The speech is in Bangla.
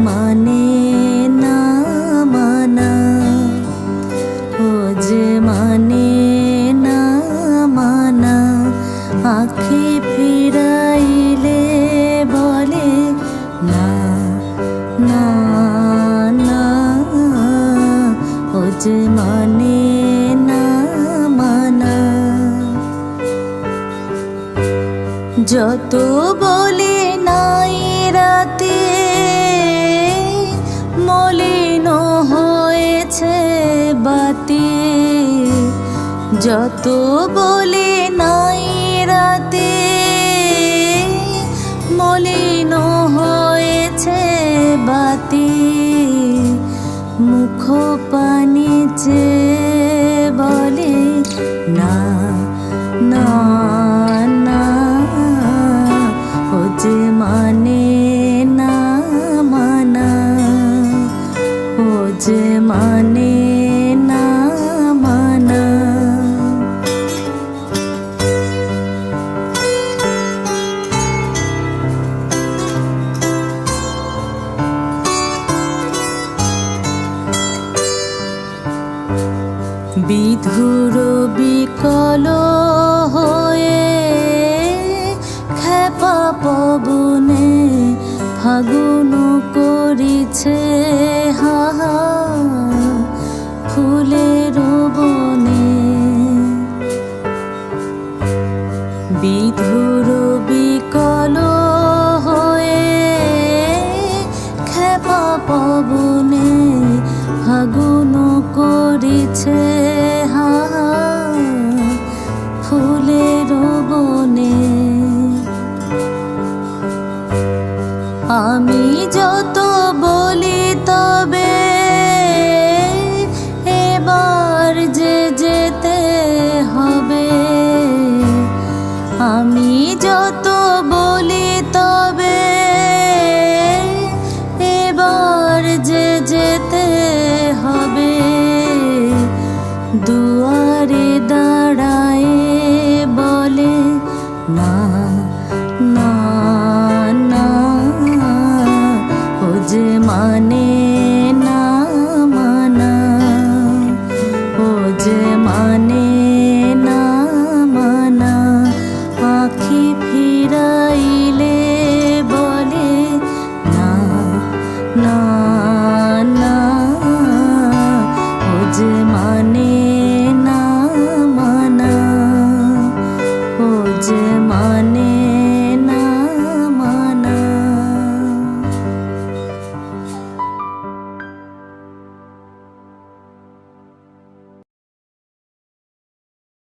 মানে না মানা, ও যে মানে না মানা। আঁখি ফিরাইলে বলে না না না, ও যে মানে না মানা। যত বলি নাই রাতে মলিন হয়েছে বাতি, যত বলি নাই রাতে মলিন হয়েছে বাতি। মুখ পানি চেয়ে বলে না না না, ও যে মানে না মানা, ও যে মানে না মানা। বিধুর বিকল হয়ে খেপা পবনে ফাগুন করিছে হাহা ফুলের বনে। বিধুর বিকল হয়ে খেপা পবনে ফাগুন করিছে হাহা ফুলের বনে। আমি যত বলি তবে এবার যে যেতে হবে, আমি যত বলি তবে এবার যে যেতে হবে। দুয়ারে দাঁড়ায় বলে না না না, ও যে মানে না মানা, ও যে মানে না মানা। আঁখি ফিরাইলে বলে না না না, ও যে